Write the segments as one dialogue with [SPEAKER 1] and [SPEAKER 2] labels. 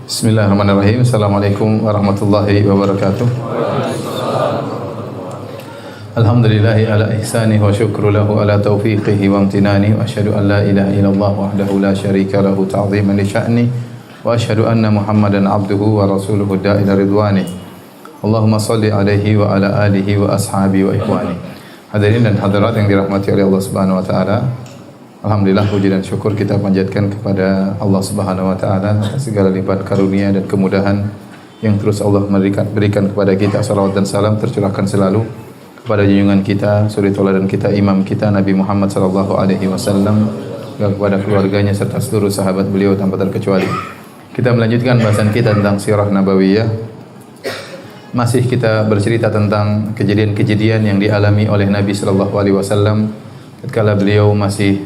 [SPEAKER 1] Bismillahirrahmanirrahim. Assalamualaikum warahmatullahi wabarakatuh. Alhamdulillahi ala ihsanihi wa syukru lahu ala taufiqihi wa amtinani wa asyhadu an la ilaha illallah wahdahu la syarika lahu ta'ziman li sya'ni wa asyhadu anna Muhammadan abduhu wa rasuluhu da'ila ridwani. Allahumma salli alaihi wa ala alihi wa ashabihi wa ikhwani. Hadirin dan hadirat yang dirahmati oleh Allah Subhanahu wa taala. Alhamdulillah, puji dan syukur kita panjatkan kepada Allah Subhanahu wa taala atas segala lipat karunia dan kemudahan yang terus Allah berikan kepada kita. Salawat dan salam tercurahkan selalu kepada junjungan kita, suri tauladan kita, imam kita Nabi Muhammad sallallahu alaihi wasallam, kepada keluarganya serta seluruh sahabat beliau tanpa terkecuali. Kita melanjutkan bahasan kita tentang sirah nabawiyah. Masih kita bercerita tentang kejadian-kejadian yang dialami oleh Nabi sallallahu alaihi wasallam ketika beliau masih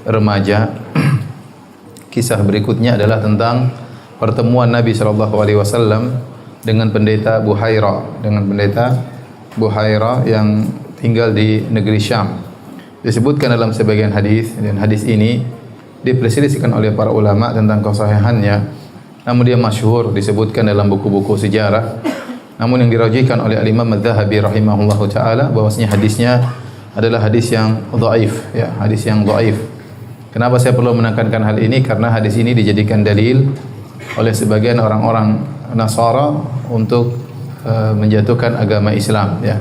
[SPEAKER 1] remaja. Kisah berikutnya adalah tentang pertemuan Nabi sallallahu alaihi wasallam dengan pendeta Buhaira yang tinggal di negeri Syam. Disebutkan dalam sebagian hadis, dan hadis ini diperselisihkan oleh para ulama tentang kesahihannya. Namun dia masyhur disebutkan dalam buku-buku sejarah. Namun yang dirajikan oleh Al-Imam Adz-Dzahabi rahimahullahu taala bahwasanya hadisnya adalah hadis yang dhaif, ya, hadis yang dhaif. Kenapa saya perlu menekankan hal ini? Karena hadis ini dijadikan dalil oleh sebagian orang-orang Nasara untuk menjatuhkan agama Islam. Ya.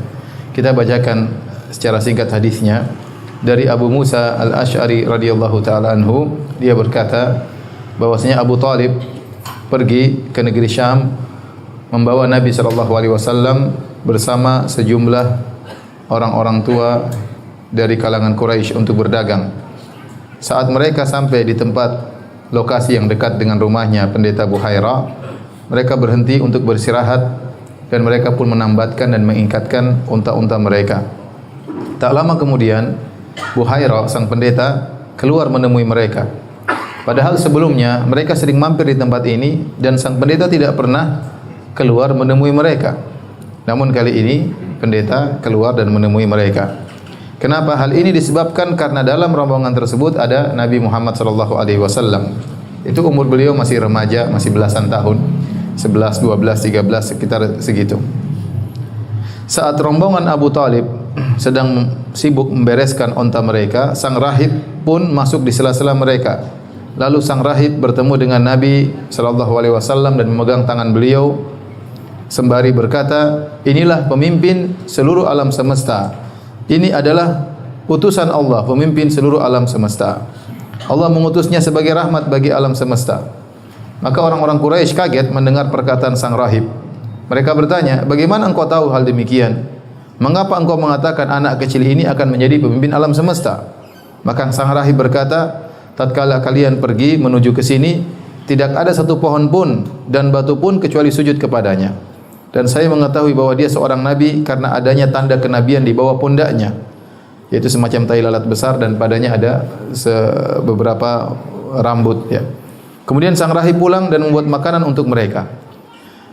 [SPEAKER 1] Kita bacakan secara singkat hadisnya dari Abu Musa Al-Asy'ari radhiyallahu taala anhu. Dia berkata bahwasanya Abu Thalib pergi ke negeri Syam membawa Nabi sallallahu alaihi wasallam bersama sejumlah orang-orang tua dari kalangan Quraisy untuk berdagang. Saat mereka sampai di tempat lokasi yang dekat dengan rumahnya pendeta Buhaira, mereka berhenti untuk beristirahat dan mereka pun menambatkan dan mengikatkan unta-unta mereka. Tak lama kemudian, Buhaira sang pendeta keluar menemui mereka. Padahal sebelumnya mereka sering mampir di tempat ini dan sang pendeta tidak pernah keluar menemui mereka. Namun kali ini pendeta keluar dan menemui mereka. Kenapa hal ini disebabkan? Karena dalam rombongan tersebut ada Nabi Muhammad sallallahu alaihi wasallam. Itu umur beliau masih remaja, masih belasan tahun. 11, 12, 13 sekitar segitu. Saat rombongan Abu Thalib sedang sibuk membereskan unta mereka, sang rahib pun masuk di sela-sela mereka. Lalu sang rahib bertemu dengan Nabi sallallahu alaihi wasallam dan memegang tangan beliau sembari berkata, "Inilah pemimpin seluruh alam semesta. Ini adalah utusan Allah, pemimpin seluruh alam semesta. Allah mengutusnya sebagai rahmat bagi alam semesta." Maka orang-orang Quraisy kaget mendengar perkataan sang rahib. Mereka bertanya, "Bagaimana engkau tahu hal demikian? Mengapa engkau mengatakan anak kecil ini akan menjadi pemimpin alam semesta?" Maka sang rahib berkata, "Tatkala kalian pergi menuju ke sini, tidak ada satu pohon pun dan batu pun kecuali sujud kepadanya. Dan saya mengetahui bahwa dia seorang nabi karena adanya tanda kenabian di bawah pundaknya, yaitu semacam tai lalat besar dan padanya ada beberapa rambut." Ya. Kemudian sang rahib pulang dan membuat makanan untuk mereka.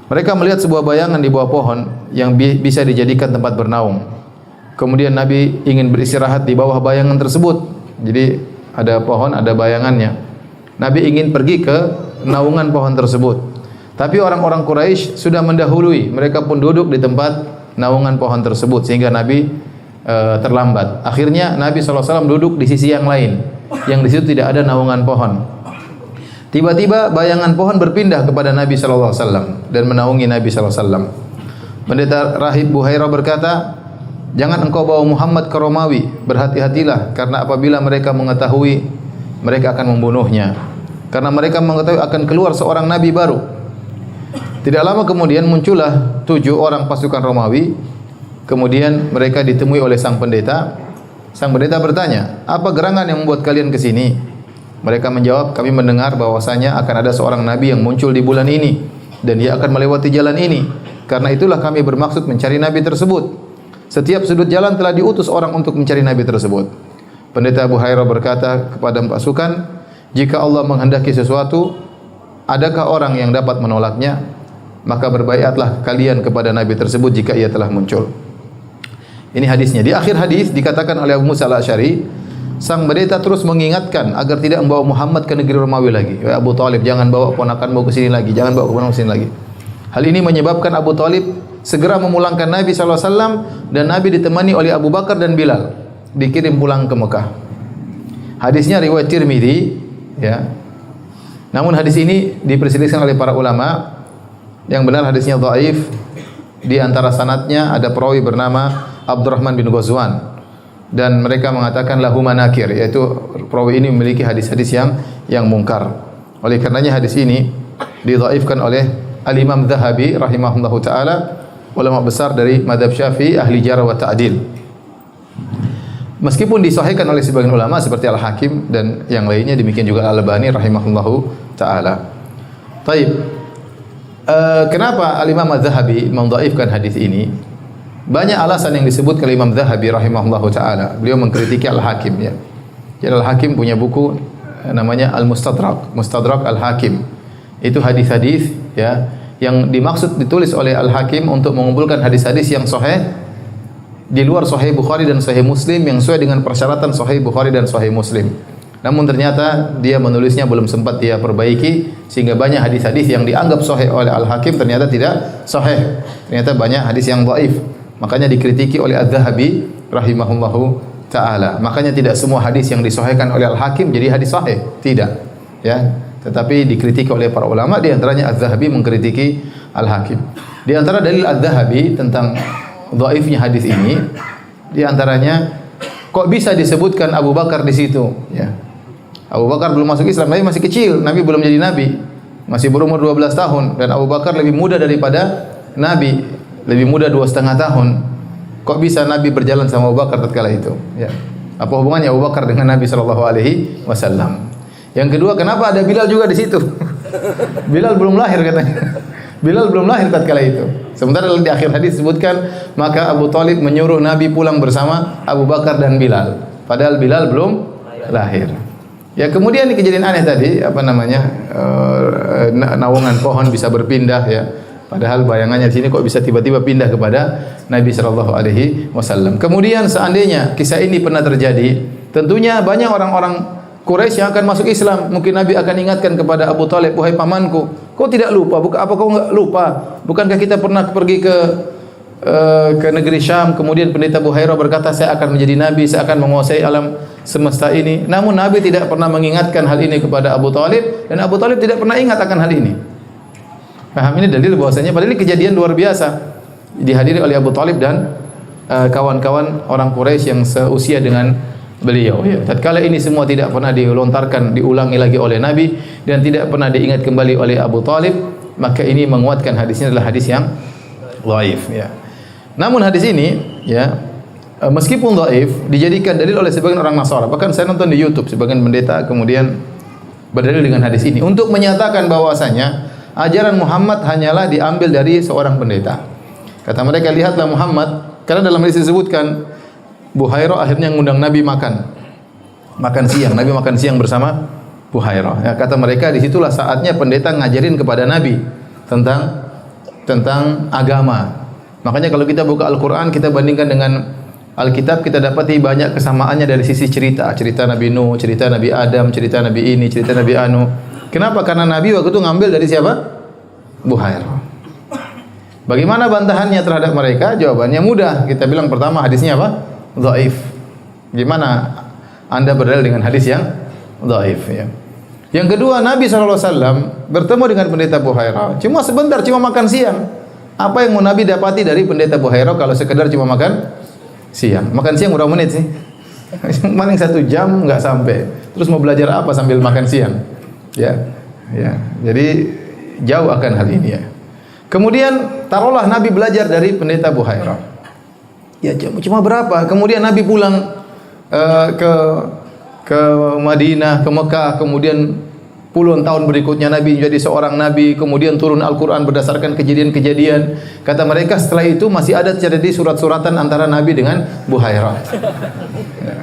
[SPEAKER 1] Mereka melihat sebuah bayangan di bawah pohon yang bisa dijadikan tempat bernaung. Kemudian Nabi ingin beristirahat di bawah bayangan tersebut. Jadi ada pohon, ada bayangannya. Nabi ingin pergi ke naungan pohon tersebut. Tapi orang-orang Quraisy sudah mendahului. Mereka pun duduk di tempat naungan pohon tersebut sehingga Nabi terlambat. Akhirnya Nabi SAW duduk di sisi yang lain, yang di situ tidak ada naungan pohon. Tiba-tiba bayangan pohon berpindah kepada Nabi SAW dan menaungi Nabi SAW. Pendeta Rahib Buhaira berkata, "Jangan engkau bawa Muhammad ke Romawi. Berhati-hatilah karena apabila mereka mengetahui, mereka akan membunuhnya. Karena mereka mengetahui akan keluar seorang nabi baru." Tidak lama kemudian muncullah 7 orang pasukan Romawi. Kemudian mereka ditemui oleh sang pendeta. Sang pendeta bertanya, "Apa gerangan yang membuat kalian ke sini?" Mereka menjawab, "Kami mendengar bahwasanya akan ada seorang nabi yang muncul di bulan ini dan dia akan melewati jalan ini. Karena itulah kami bermaksud mencari nabi tersebut. Setiap sudut jalan telah diutus orang untuk mencari nabi tersebut." Pendeta Buhaira berkata kepada pasukan, "Jika Allah menghendaki sesuatu, adakah orang yang dapat menolaknya? Maka berbaiatlah kalian kepada nabi tersebut jika ia telah muncul." Ini hadisnya. Di akhir hadis dikatakan oleh Abu Musa Al-Asy'ari, sang pendeta terus mengingatkan agar tidak membawa Muhammad ke negeri Romawi lagi. Wahai Abu Talib, jangan bawa ponakanmu ke sini lagi, jangan bawa keponakan ke sini lagi. Hal ini menyebabkan Abu Talib segera memulangkan Nabi SAW dan Nabi ditemani oleh Abu Bakar dan Bilal dikirim pulang ke Mekah. Hadisnya riwayat Tirmidzi, ya. Namun hadis ini diperselisihkan oleh para ulama. Yang benar hadisnya dhaif. Di antara sanadnya ada perawi bernama Abdurrahman bin Ghazwan dan mereka mengatakan lahu manakir, yaitu perawi ini memiliki hadis-hadis yang mungkar. Oleh karenanya hadis ini didhaifkan oleh Al-Imam Dzahabi rahimahullahu taala, ulama besar dari mazhab Syafi'i, ahli jarh wa ta'dil. Meskipun disahihkan oleh sebagian ulama seperti Al-Hakim dan yang lainnya, demikian juga Al-Albani rahimahullahu taala. Taib. Kenapa Al-Imam Az-Zahabi mendhaifkan hadis ini? Banyak alasan yang disebutkan oleh Imam Zahabi rahimahullahu taala. Beliau mengkritiki Al-Hakim, ya. Jadi Al-Hakim punya buku namanya Al-Mustadrak, Mustadrak Al-Hakim. Itu hadis-hadis, ya, yang dimaksud ditulis oleh Al-Hakim untuk mengumpulkan hadis-hadis yang sahih di luar Sahih Bukhari dan Sahih Muslim yang sesuai dengan persyaratan Sahih Bukhari dan Sahih Muslim. Namun ternyata dia menulisnya belum sempat dia perbaiki, sehingga banyak hadis-hadis yang dianggap sahih oleh Al-Hakim ternyata tidak sahih. Ternyata banyak hadis yang dhaif. Makanya dikritiki oleh Az-Zahabi rahimahullahu taala. Makanya tidak semua hadis yang disahihkan oleh Al-Hakim jadi hadis sahih, tidak. Ya, tetapi dikritiki oleh para ulama, di antaranya Az-Zahabi mengkritiki Al-Hakim. Di antara dalil Az-Zahabi tentang dhaifnya hadis ini, di antaranya kok bisa disebutkan Abu Bakar di situ, ya. Abu Bakar belum masuk Islam, Nabi masih kecil, Nabi belum jadi Nabi, masih berumur 12 tahun, dan Abu Bakar lebih muda daripada Nabi, lebih muda 2,5 tahun. Kok bisa Nabi berjalan sama Abu Bakar tatkala itu? Ya. Apa hubungannya Abu Bakar dengan Nabi SAW? Yang kedua, kenapa ada Bilal juga di situ? Bilal belum lahir katanya. Bilal belum lahir tatkala itu. Sementara di akhir hadis disebutkan, maka Abu Talib menyuruh Nabi pulang bersama Abu Bakar dan Bilal. Padahal Bilal belum lahir. Ya, kemudian di kejadian aneh tadi, naungan pohon bisa berpindah, ya. Padahal bayangannya di sini kok bisa tiba-tiba pindah kepada Nabi sallallahu alaihi wasallam. Kemudian seandainya kisah ini pernah terjadi, tentunya banyak orang-orang Quraisy yang akan masuk Islam. Mungkin Nabi akan ingatkan kepada Abu Talib, "Wahai pamanku, kau tidak lupa? Apa kau enggak lupa? Bukankah kita pernah pergi ke negeri Syam, kemudian pendeta Buhairah berkata, saya akan menjadi nabi, saya akan menguasai alam semesta ini." Namun Nabi tidak pernah mengingatkan hal ini kepada Abu Talib, dan Abu Talib tidak pernah ingat akan hal ini. Paham, ini dalil bahwasanya padahal ini kejadian luar biasa dihadiri oleh Abu Talib dan kawan-kawan orang Quraisy yang seusia dengan beliau, ya. Tatkala ini semua tidak pernah dilontarkan, diulangi lagi oleh Nabi dan tidak pernah diingat kembali oleh Abu Talib, maka ini menguatkan hadisnya adalah hadis yang dhaif, ya. Namun hadis ini, ya, meskipun dhaif, dijadikan dalil oleh sebagian orang Nasara. Bahkan saya nonton di YouTube sebagian pendeta kemudian berdalil dengan hadis ini untuk menyatakan bahwasanya ajaran Muhammad hanyalah diambil dari seorang pendeta. Kata mereka, lihatlah Muhammad, karena dalam hadis disebutkan Buhairah akhirnya mengundang Nabi makan siang. Nabi makan siang bersama Buhairah. Ya, kata mereka disitulah saatnya pendeta ngajarin kepada Nabi tentang agama. Makanya kalau kita buka Al-Quran, kita bandingkan dengan Alkitab, kita dapati banyak kesamaannya dari sisi cerita Nabi Nuh, cerita Nabi Adam, cerita Nabi ini, cerita Nabi Anu. Kenapa? Karena Nabi waktu itu ngambil dari siapa? Buhairah. Bagaimana bantahannya terhadap mereka? Jawabannya mudah. Kita bilang pertama hadisnya apa? Dhaif. Gimana Anda berdalil dengan hadis yang dhaif, ya. Yang kedua, Nabi SAW bertemu dengan pendeta Buhairah cuma sebentar, cuma makan siang. Apa yang mau Nabi dapati dari pendeta Buhairah kalau sekedar cuma makan siang? Makan siang berapa menit sih? Paling 1 jam nggak sampai. Terus mau belajar apa sambil makan siang? Ya, ya. Jadi jauh akan hal ini, ya. Kemudian taruhlah Nabi belajar dari pendeta Buhairah. Ya, cuma berapa? Kemudian Nabi pulang ke Madinah, ke Mekah, kemudian puluhan tahun berikutnya Nabi menjadi seorang nabi, kemudian turun Al-Qur'an berdasarkan kejadian-kejadian. Kata mereka setelah itu masih ada terjadi surat-suratan antara Nabi dengan Buhairah. Ya,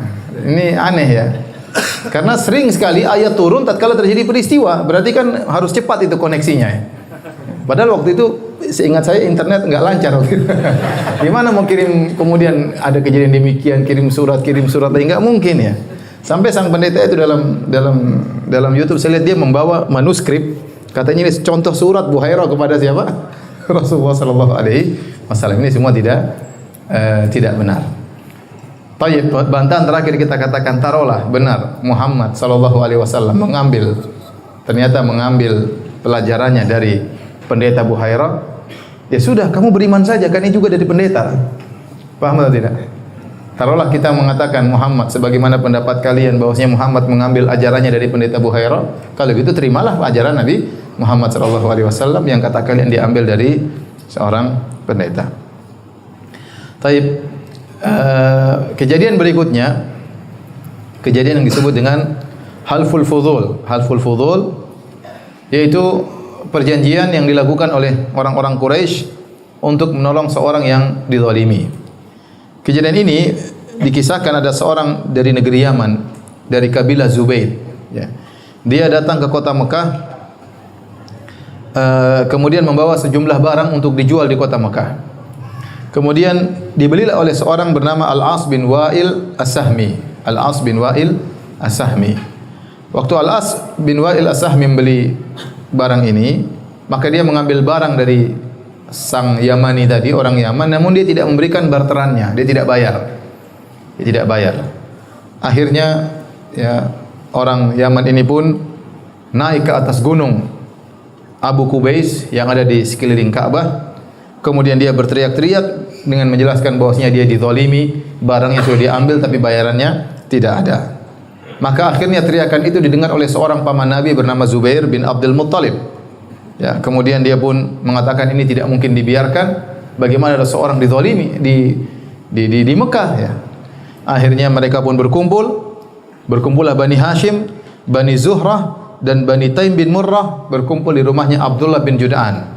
[SPEAKER 1] ini aneh, ya. Karena sering sekali ayat turun tatkala terjadi peristiwa, berarti kan harus cepat itu koneksinya, ya. Padahal waktu itu seingat saya internet nggak lancar waktu itu. Gimana mau kirim kemudian ada kejadian demikian, kirim surat, nggak mungkin, ya. Sampai sang pendeta itu dalam YouTube saya lihat dia membawa manuskrip, katanya ini contoh surat Buhairah kepada siapa? Rasulullah sallallahu alaihi wasallam. Ini semua tidak benar. Baik, bantahan terakhir kita katakan taruhlah benar Muhammad sallallahu alaihi wasallam ternyata mengambil pelajarannya dari pendeta Buhairah. Ya sudah, kamu beriman saja, kan ini juga dari pendeta. Paham atau tidak? Taruhlah kita mengatakan Muhammad sebagaimana pendapat kalian bahwasanya Muhammad mengambil ajarannya dari pendeta Buhairah. Kalau gitu terimalah ajaran Nabi Muhammad sallallahu alaihi wasallam yang kata kalian diambil dari seorang pendeta. Taib, kejadian berikutnya, kejadian yang disebut dengan halful fudul. Halful fudul yaitu perjanjian yang dilakukan oleh orang-orang Quraisy untuk menolong seorang yang dizalimi. Kejadian ini dikisahkan ada seorang dari negeri Yaman, dari kabilah Zubair. Ya. Dia datang ke kota Mekah, kemudian membawa sejumlah barang untuk dijual di kota Mekah. Kemudian dibelilah oleh seorang bernama Al-As bin Wa'il As-Sahmi. Al-As bin Wa'il As-Sahmi. Waktu Al-As bin Wa'il As-Sahmi membeli barang ini, maka dia mengambil barang dari sang Yamani tadi, orang Yaman, namun dia tidak memberikan barterannya, dia tidak bayar. Dia tidak bayar. Akhirnya ya, orang Yaman ini pun naik ke atas gunung Abu Qubais yang ada di sekeliling Ka'bah. Kemudian dia berteriak-teriak dengan menjelaskan bahwasanya dia dizalimi, barangnya sudah diambil tapi bayarannya tidak ada. Maka akhirnya teriakan itu didengar oleh seorang paman Nabi bernama Zubair bin Abdul Muttalib. Ya, kemudian dia pun mengatakan ini tidak mungkin dibiarkan. Bagaimana ada seorang dizalimi di Mekah ya. Akhirnya mereka pun berkumpullah Bani Hashim, Bani Zuhrah dan Bani Taim bin Murrah berkumpul di rumahnya Abdullah bin Jud'an.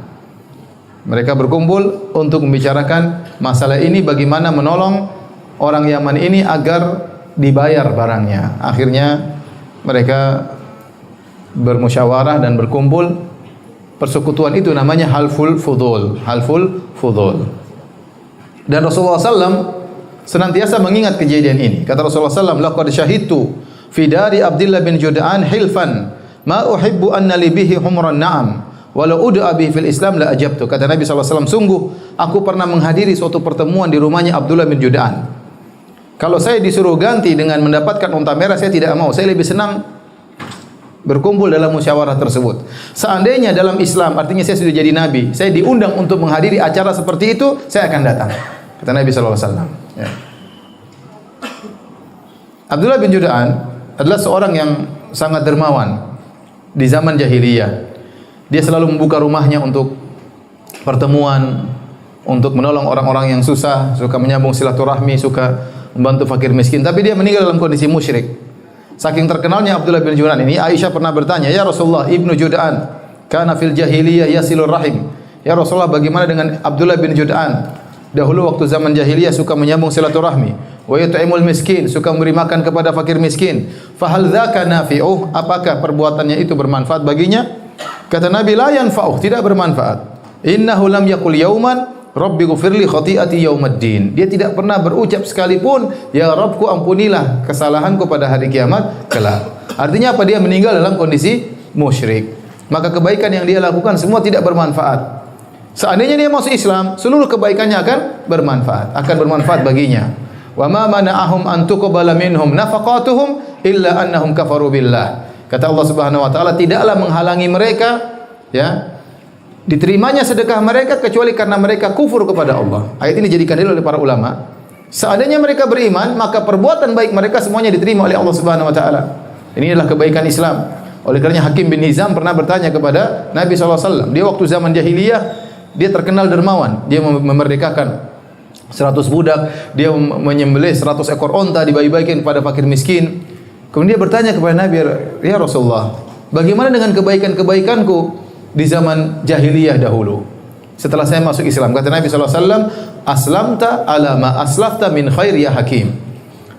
[SPEAKER 1] Mereka berkumpul untuk membicarakan masalah ini, bagaimana menolong orang Yaman ini agar dibayar barangnya. Akhirnya mereka bermusyawarah dan berkumpul. Persekutuan itu namanya halful fudul. Halful fudul. Dan Rasulullah SAW senantiasa mengingat kejadian ini. Kata Rasulullah SAW, laqad syahidtu fi dari Abdullah bin Jud'an hilfan ma uhibbu anna li bihi humran na'am walau ud'a bihi fil Islam la ajabtu. Kata Nabi SAW, sungguh aku pernah menghadiri suatu pertemuan di rumahnya Abdullah bin Jud'an. Kalau saya disuruh ganti dengan mendapatkan unta merah, saya tidak mau. Saya lebih senang berkumpul dalam musyawarah tersebut. Seandainya dalam Islam, artinya saya sudah jadi nabi, saya diundang untuk menghadiri acara seperti itu, saya akan datang. Kata Nabi SAW. Ya. Abdullah bin Jud'an adalah seorang yang sangat dermawan di zaman jahiliyah. Dia selalu membuka rumahnya untuk pertemuan, untuk menolong orang-orang yang susah, suka menyambung silaturahmi, suka membantu fakir miskin. Tapi dia meninggal dalam kondisi musyrik. Saking terkenalnya Abdullah bin Jud'an ini, Aisyah pernah bertanya, "Ya Rasulullah, Ibnu Jud'an kana fil jahiliyah yasilur rahim." Ya Rasulullah, bagaimana dengan Abdullah bin Jud'an? Dahulu waktu zaman jahiliyah suka menyambung silaturahmi, wa yut'imul miskin, suka memberi makan kepada fakir miskin. Fa hal dzaka nafi'uh? Apakah perbuatannya itu bermanfaat baginya? Kata Nabi, la yanfa'uh, tidak bermanfaat. Innahu lam yaqul yauman Rabbi ghfirli khati'ati yaumaddin. Dia tidak pernah berucap sekalipun, ya Rabbku ampunilah kesalahanku pada hari kiamat kelak. Artinya apa? Dia meninggal dalam kondisi musyrik. Maka kebaikan yang dia lakukan semua tidak bermanfaat. Seandainya dia masuk Islam, seluruh kebaikannya akan bermanfaat baginya. Wa ma mana'ahum an tuqbala minhum nafaqatuhum illa annahum kafaru billah. Kata Allah Subhanahu wa taala, tidaklah menghalangi mereka ya diterimanya sedekah mereka kecuali karena mereka kufur kepada Allah. Ayat ini dijadikan dalil oleh para ulama. Seandainya mereka beriman, maka perbuatan baik mereka semuanya diterima oleh Allah Subhanahu wa taala. Ini adalah kebaikan Islam. Oleh karenanya Hakim bin Hizam pernah bertanya kepada Nabi SAW. Dia waktu zaman jahiliyah, dia terkenal dermawan. Dia memerdekakan 100 budak, dia menyembelih 100 ekor onta, dibagi-bagikan kepada fakir miskin. Kemudian dia bertanya kepada Nabi, "Ya Rasulullah, bagaimana dengan kebaikan-kebaikanku di zaman jahiliyah dahulu setelah saya masuk Islam?" Kata Nabi SAW, "Aslamta ala ma aslafta min khair ya Hakim."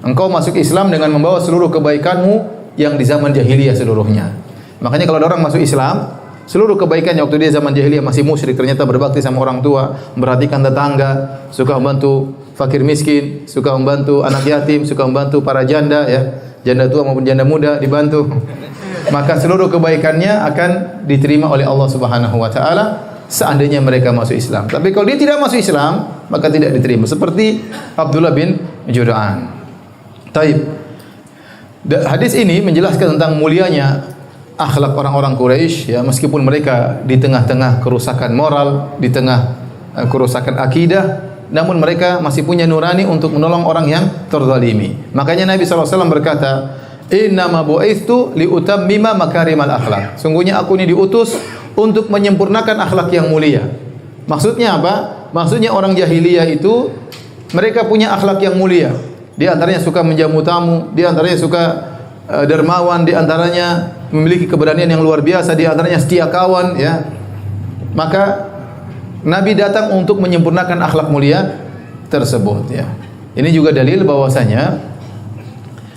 [SPEAKER 1] Engkau masuk Islam dengan membawa seluruh kebaikanmu yang di zaman jahiliyah seluruhnya. Makanya kalau ada orang masuk Islam, seluruh kebaikannya waktu dia zaman jahiliyah masih musyrik, ternyata berbakti sama orang tua, memperhatikan tetangga, suka membantu fakir miskin, suka membantu anak yatim, suka membantu para janda ya. janda tua maupun janda muda dibantu. Maka seluruh kebaikannya akan diterima oleh Allah Subhanahu wa taala seandainya mereka masuk Islam. Tapi kalau dia tidak masuk Islam, maka tidak diterima. Seperti Abdullah bin Jud'an. Taib. Hadis ini menjelaskan tentang mulianya akhlak orang-orang Quraisy, ya, meskipun mereka di tengah-tengah kerusakan moral, di tengah kerusakan akidah, namun mereka masih punya nurani untuk menolong orang yang terzalimi. Makanya Nabi SAW berkata, "Innama bu'itsu liutammima makarimal akhlak." Sungguhnya aku ini diutus untuk menyempurnakan akhlak yang mulia. Maksudnya apa? Maksudnya orang jahiliyah itu mereka punya akhlak yang mulia. Di antaranya suka menjamu tamu, di antaranya suka dermawan, di antaranya memiliki keberanian yang luar biasa, di antaranya setia kawan, ya. Maka Nabi datang untuk menyempurnakan akhlak mulia tersebut, ya. Ini juga dalil bahwasanya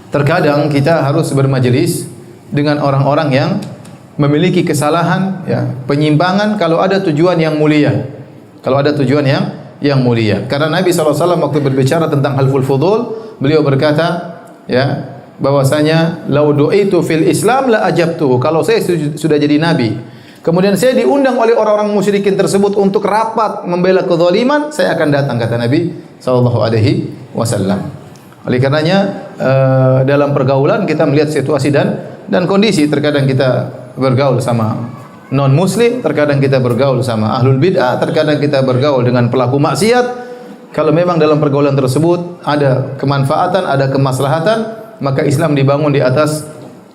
[SPEAKER 1] terkadang kita harus bermajelis dengan orang-orang yang memiliki kesalahan, ya, penyimpangan kalau ada tujuan yang mulia. Kalau ada tujuan yang mulia. Karena Nabi SAW waktu berbicara tentang halful fudul, beliau berkata, ya, bahwasanya lau du'itu fil Islam la ajabtuhu. Kalau saya sudah jadi nabi, kemudian saya diundang oleh orang-orang musyrikin tersebut untuk rapat membela kezaliman, saya akan datang, kata Nabi sallallahu alaihi wasallam. Oleh karenanya dalam pergaulan kita melihat situasi dan kondisi. Terkadang kita bergaul sama non muslim, terkadang kita bergaul sama ahlul bid'ah, terkadang kita bergaul dengan pelaku maksiat. Kalau memang dalam pergaulan tersebut ada kemanfaatan, ada kemaslahatan, maka Islam dibangun di atas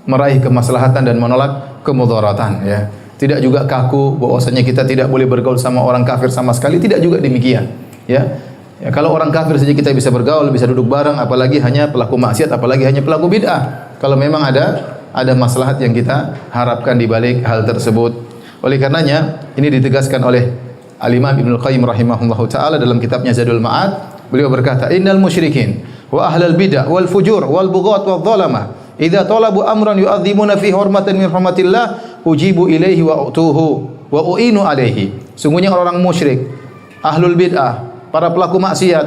[SPEAKER 1] meraih kemaslahatan dan menolak kemudaratan, ya. Tidak juga kaku bahwasanya kita tidak boleh bergaul sama orang kafir sama sekali, tidak juga demikian, ya. Ya, kalau orang kafir saja kita bisa bergaul, bisa duduk bareng, apalagi hanya pelaku maksiat, apalagi hanya pelaku bid'ah. Kalau memang ada maslahat yang kita harapkan di balik hal tersebut. Oleh karenanya ini ditegaskan oleh Al-Imam Ibnu Qayyim rahimahullahu taala dalam kitabnya Zadul Ma'ad. Beliau berkata, "Innal musyrikin wa ahlal bid'ah wal fujur wal bughat wal zalamah idza talabu amran yu'azzimuna fi hurmatin min hurmatillah ujibu ilaihi wa utuhu wa uinu alaihi." Sungguhnya orang musyrik, ahlul bid'ah, para pelaku maksiat,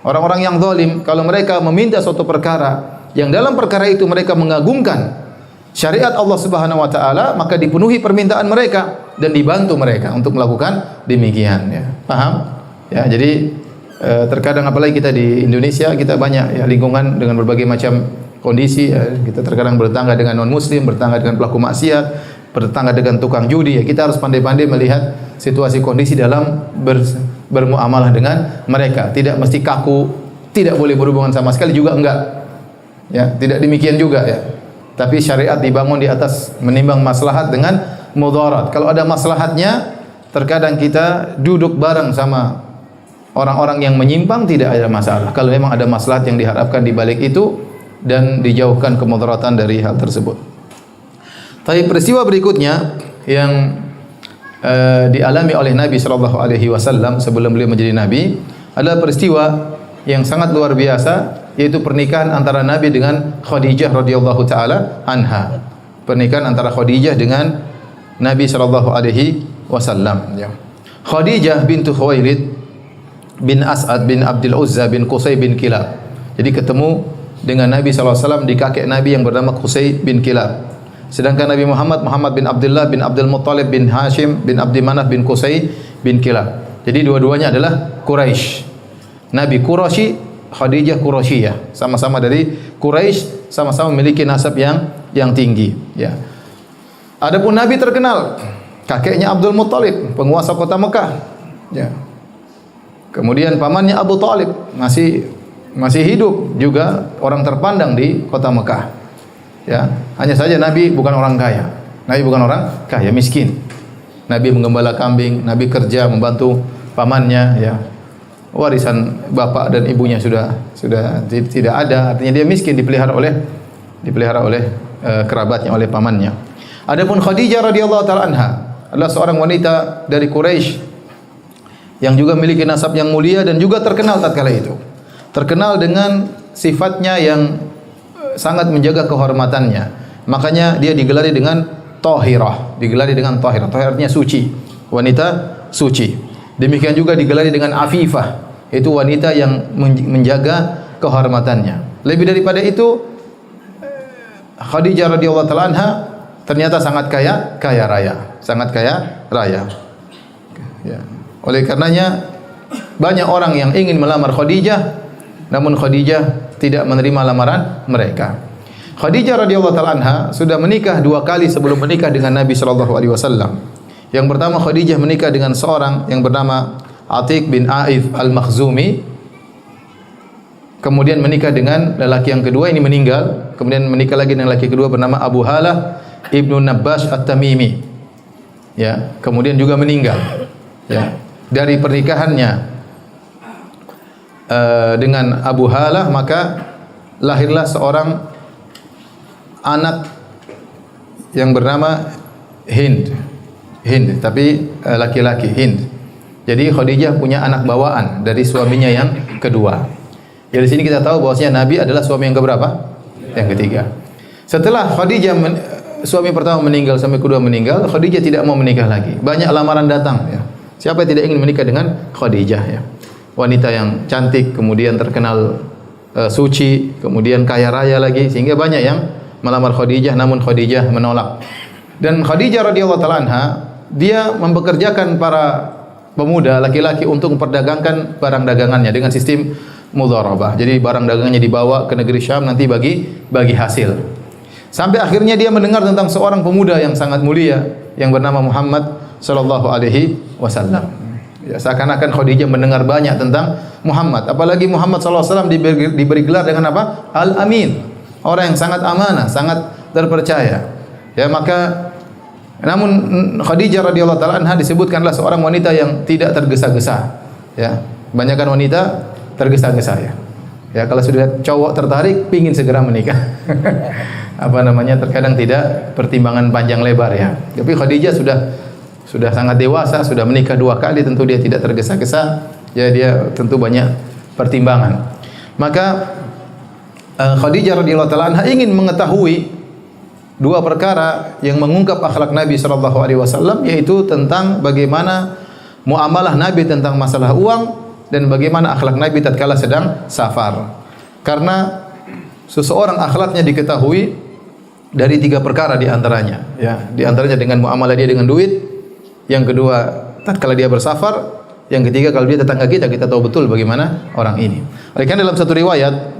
[SPEAKER 1] orang-orang yang zalim, kalau mereka meminta suatu perkara yang dalam perkara itu mereka mengagungkan syariat Allah Subhanahu wa taala, maka dipenuhi permintaan mereka dan dibantu mereka untuk melakukan demikian, ya. Paham? Ya, jadi terkadang apalagi kita di Indonesia, kita banyak, ya, lingkungan dengan berbagai macam kondisi, ya. Kita terkadang bertetangga dengan non muslim, bertetangga dengan pelaku maksiat, bertetangga dengan tukang judi, ya. Kita harus pandai-pandai melihat situasi kondisi dalam bermuamalah dengan mereka. Tidak mesti kaku, tidak boleh berhubungan sama sekali juga enggak. Ya, tidak demikian juga, ya. Tapi syariat dibangun di atas menimbang maslahat dengan mudarat. Kalau ada maslahatnya, terkadang kita duduk bareng sama orang-orang yang menyimpang, tidak ada masalah. Kalau memang ada maslahat yang diharapkan di balik itu dan dijauhkan kemudaratan dari hal tersebut. Tapi peristiwa berikutnya yang dialami oleh Nabi sallallahu alaihi wasallam sebelum beliau menjadi nabi adalah peristiwa yang sangat luar biasa, yaitu pernikahan antara Nabi dengan Khadijah radhiyallahu taala anha. Pernikahan antara Khadijah dengan Nabi sallallahu alaihi wasallam, ya. Khadijah bintu Khuwailid bin As'ad bin Abdul Uzza bin Qusay bin Kilab. Jadi ketemu dengan Nabi sallallahu alaihi wasallam di kakek Nabi yang bernama Qusay bin Kilab. Sedangkan Nabi Muhammad bin Abdullah bin Abdul Muttalib bin Hashim bin Abdi Manaf bin Qusay bin Kilab. Jadi dua-duanya adalah Quraisy. Nabi Quraisy, Khadijah Quraisyiyah, sama-sama dari Quraisy, sama-sama memiliki nasab yang tinggi, ya. Adapun Nabi terkenal kakeknya Abdul Muttalib, penguasa kota Mekah, ya. Kemudian pamannya Abu Talib masih hidup, juga orang terpandang di kota Mekah, ya. Hanya saja Nabi bukan orang kaya. Nabi bukan orang kaya, miskin. Nabi menggembala kambing, Nabi kerja membantu pamannya, ya. Warisan bapak dan ibunya sudah tidak ada, artinya dia miskin, dipelihara oleh kerabatnya, oleh pamannya. Adapun Khadijah radhiyallahu taala anha adalah seorang wanita dari Quraisy yang juga memiliki nasab yang mulia dan juga terkenal tatkala itu. Terkenal dengan sifatnya yang sangat menjaga kehormatannya. Makanya dia digelari dengan Thahirah, Thahirah artinya suci, wanita suci. Demikian juga digelari dengan Afifah, itu wanita yang menjaga kehormatannya. Lebih daripada itu, Khadijah radhiyallahu taala anha ternyata sangat kaya raya, sangat kaya raya. Ya. Oleh karenanya banyak orang yang ingin melamar Khadijah, namun Khadijah tidak menerima lamaran mereka. Khadijah radhiyallahu taala anha sudah menikah 2 kali sebelum menikah dengan Nabi sallallahu alaihi wasallam. Yang pertama Khadijah menikah dengan seorang yang bernama Atiq bin Aif al-Makhzumi. Kemudian menikah dengan lelaki yang kedua, ini meninggal. Kemudian menikah lagi dengan lelaki kedua bernama Abu Halah ibnu Nabbash at-Tamimi. Ya, kemudian juga meninggal. Ya. Dari pernikahannya dengan Abu Halah maka lahirlah seorang anak yang bernama Hind, tapi laki-laki Hind. Jadi Khadijah punya anak bawaan dari suaminya yang kedua. Jadi sini kita tahu bahwasanya Nabi adalah suami yang keberapa? Yang ketiga. Setelah Khadijah suami pertama meninggal, suami kedua meninggal, Khadijah tidak mau menikah lagi. Banyak lamaran datang. Ya. Siapa yang tidak ingin menikah dengan Khadijah? Ya. Wanita yang cantik, kemudian terkenal suci, kemudian kaya raya lagi, sehingga banyak yang melamar Khadijah, namun Khadijah menolak. Dan Khadijah radhiyallahu taala anha, dia mempekerjakan para pemuda laki-laki untuk memperdagangkan barang dagangannya dengan sistem mudharabah. Jadi barang dagangannya dibawa ke negeri Syam, nanti bagi hasil. Sampai akhirnya dia mendengar tentang seorang pemuda yang sangat mulia yang bernama Muhammad sallallahu alaihi wasallam. Ya, seakan-akan Khadijah mendengar banyak tentang Muhammad. Apalagi Muhammad sallallahu alaihi wasallam diberi gelar dengan apa? Al-Amin. Orang yang sangat amanah, sangat terpercaya. Ya, maka namun Khadijah radhiyallahu taala anha disebutkanlah seorang wanita yang tidak tergesa-gesa. Ya, kebanyakan wanita tergesa-gesa ya. Ya, kalau sudah cowok tertarik pingin segera menikah. Apa namanya? Terkadang tidak pertimbangan panjang lebar ya. Tapi Khadijah sudah sangat dewasa, sudah menikah 2 kali, tentu dia tidak tergesa-gesa. Ya, dia tentu banyak pertimbangan. Maka Khadijah radhiyallahu taala anha ingin mengetahui 2 perkara yang mengungkap akhlak Nabi sallallahu alaihi wasallam, yaitu tentang bagaimana muamalah Nabi tentang masalah uang dan bagaimana akhlak Nabi tatkala sedang safar. Karena seseorang akhlaknya diketahui dari 3 perkara di antaranya, ya. Di antaranya dengan muamalah dia dengan duit, yang kedua tatkala dia bersafar, yang ketiga kalau dia tetangga kita tahu betul bagaimana orang ini. Oleh karena dalam satu riwayat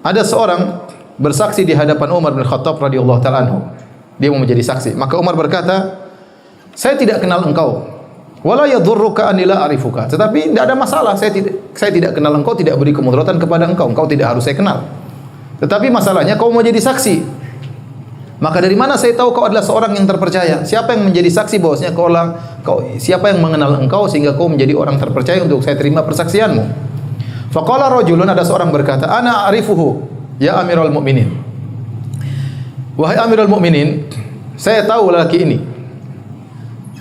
[SPEAKER 1] ada seorang bersaksi di hadapan Umar bin Khattab radhiyallahu taala anhu. Dia mau menjadi saksi. Maka Umar berkata, "Saya tidak kenal engkau. Wala yadhurruka an la arifuka." Tetapi tidak ada masalah, saya tidak kenal engkau, tidak beri kemudaratan kepada engkau. Engkau tidak harus saya kenal. Tetapi masalahnya kau mau jadi saksi. Maka dari mana saya tahu kau adalah seorang yang terpercaya? Siapa yang menjadi saksi bahwasanya siapa yang mengenal engkau sehingga kau menjadi orang terpercaya untuk saya terima persaksianmu? Faqala rajulun, ada seorang berkata, "Ana arifuhu ya Amirul Mukminin." Wahai Amirul Mukminin, saya tahu lelaki ini.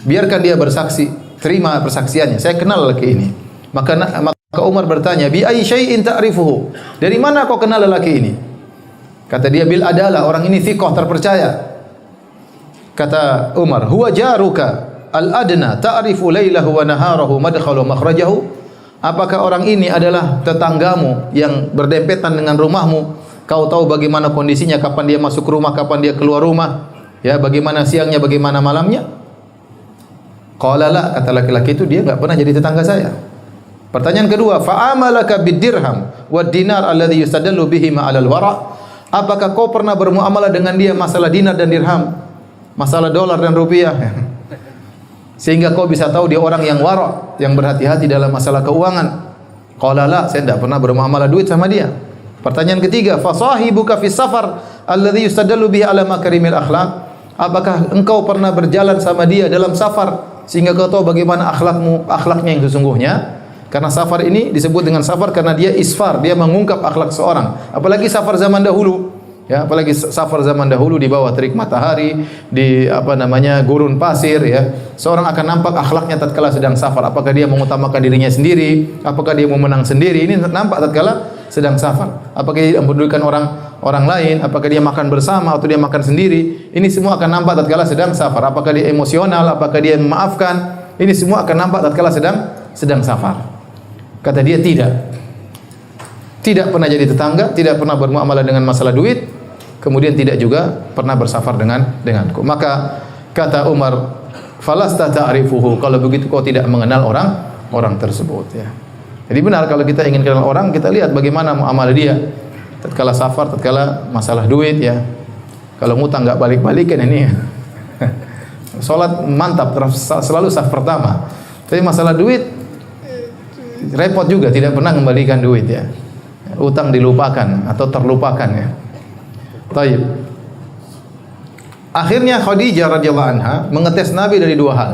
[SPEAKER 1] Biarkan dia bersaksi, terima persaksiannya. Saya kenal lelaki ini. Maka Umar bertanya, "Bi ayyi syai'in ta'rifuhu?" Dari mana kau kenal lelaki ini? Kata dia, "Bil adalah, orang ini thiqah, terpercaya." Kata Umar, "Huwa jaruka al-adna ta'rifu lailahu wa naharahu madkhalu makhrajahu?" Apakah orang ini adalah tetanggamu yang berdempetan dengan rumahmu? Kau tahu bagaimana kondisinya, kapan dia masuk rumah, kapan dia keluar rumah, ya, bagaimana siangnya, bagaimana malamnya? Qala la, kata laki-laki itu, dia enggak pernah jadi tetangga saya. Pertanyaan kedua, fa'amalaka bid-dirham wad-dinar alladhi yustadallu bihi ma'al wara'? Apakah kau pernah bermuamalah dengan dia masalah dinar dan dirham, masalah dolar dan rupiah, sehingga kau bisa tahu dia orang yang wara', yang berhati-hati dalam masalah keuangan? Qala la, saya tidak pernah bermuamalah duit sama dia. Pertanyaan ketiga, fa sahibuka fi safar alladhi yustadallu bihi ala makarimil akhlaq? Apakah engkau pernah berjalan sama dia dalam safar sehingga kau tahu bagaimana akhlaknya yang sesungguhnya? Karena safar ini disebut dengan safar karena dia isfar, dia mengungkap akhlak seorang. Apalagi safar zaman dahulu, ya, apalagi safar zaman dahulu di bawah terik matahari, di gurun pasir, ya. Seorang akan nampak akhlaknya tatkala sedang safar. Apakah dia mengutamakan dirinya sendiri? Apakah dia mau menang sendiri? Ini nampak tatkala sedang safar. Apakah dia mempedulikan orang lain? Apakah dia makan bersama atau dia makan sendiri? Ini semua akan nampak tatkala sedang safar. Apakah dia emosional? Apakah dia memaafkan? Ini semua akan nampak tatkala sedang safar. Kata dia tidak pernah jadi tetangga, tidak pernah bermuamalah dengan masalah duit, kemudian tidak juga pernah bersafar denganku. Maka kata Umar, falasta ta'rifuhu, kalau begitu kau tidak mengenal orang tersebut, ya. Jadi benar, kalau kita ingin kenal orang, kita lihat bagaimana muamalah dia tatkala safar, tatkala masalah duit, ya. Kalau ngutang enggak balik-balikan ini salat mantap, selalu saf pertama. Tapi masalah duit repot juga, tidak pernah mengembalikan duit, ya. Utang dilupakan atau terlupakan, ya. Baik. Akhirnya Khadijah radhiyallahu anha mengetes Nabi dari dua hal.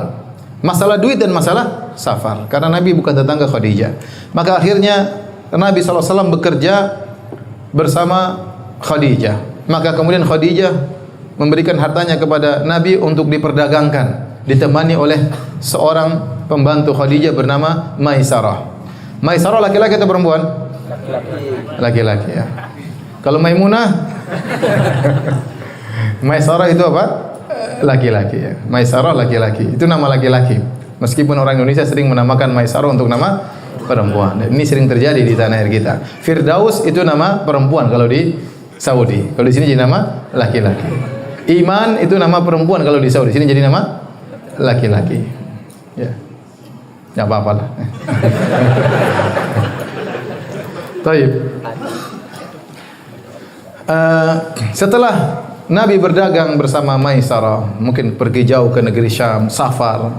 [SPEAKER 1] Masalah duit dan masalah safar. Karena Nabi bukan tetangga Khadijah. Maka akhirnya Nabi SAW bekerja bersama Khadijah. Maka kemudian Khadijah memberikan hartanya kepada Nabi untuk diperdagangkan, ditemani oleh seorang pembantu Khadijah bernama Maisarah. Maisarah laki-laki atau perempuan? Laki-laki, ya. Kalau Maimunah Maisarah itu apa? Laki-laki, ya. Maisarah laki-laki. Itu nama laki-laki. Meskipun orang Indonesia sering menamakan Maisarah untuk nama perempuan. Dan ini sering terjadi di tanah air kita. Firdaus itu nama perempuan kalau di Saudi. Kalau di sini jadi nama laki-laki. Iman itu nama perempuan kalau di Saudi. Di sini jadi nama laki-laki. Ya. Ya apa-apalah. Baik. Setelah Nabi berdagang bersama Maisarah, mungkin pergi jauh ke negeri Syam, safar.